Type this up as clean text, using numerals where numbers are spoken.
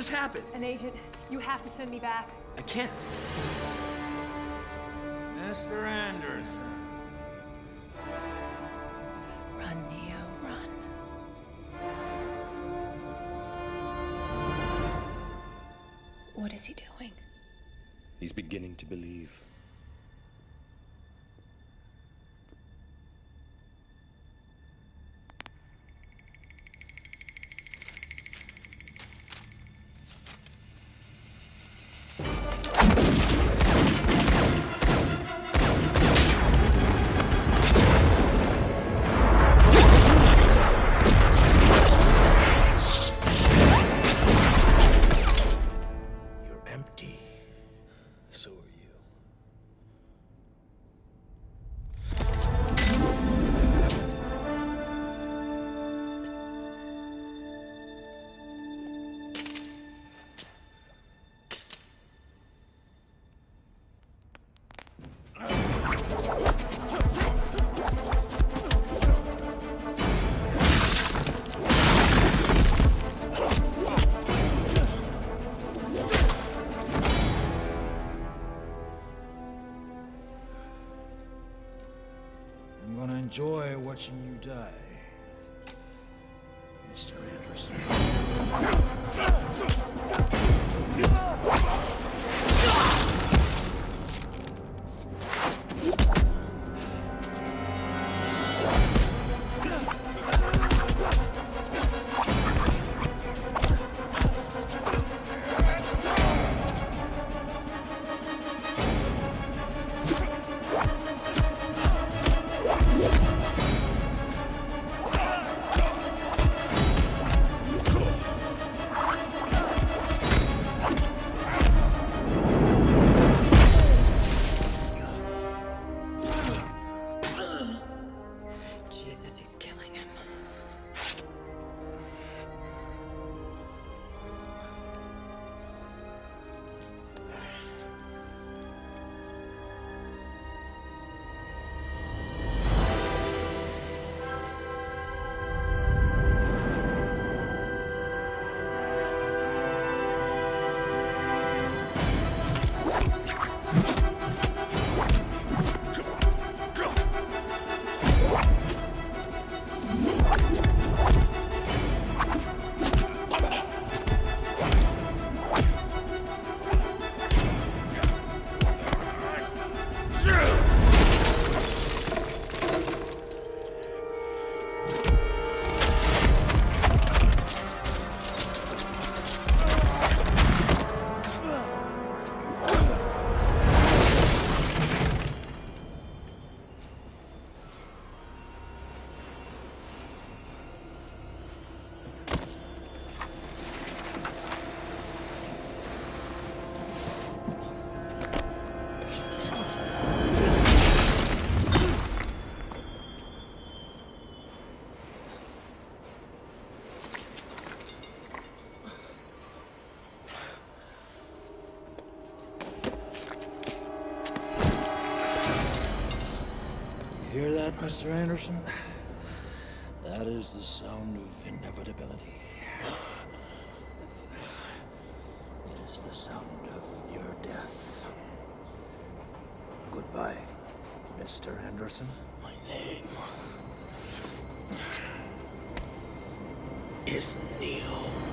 just happened? An agent, you have to send me back. I can't. Mr. Anderson. Run, Neo, run. What is he doing? He's beginning to believe. You're empty. So are you. I'm gonna enjoy watching you die, Mr. Anderson. Jesus, he's killing him. You hear that, Mr. Anderson? That is the sound of inevitability. It is the sound of your death. Goodbye, Mr. Anderson. My name is Neo.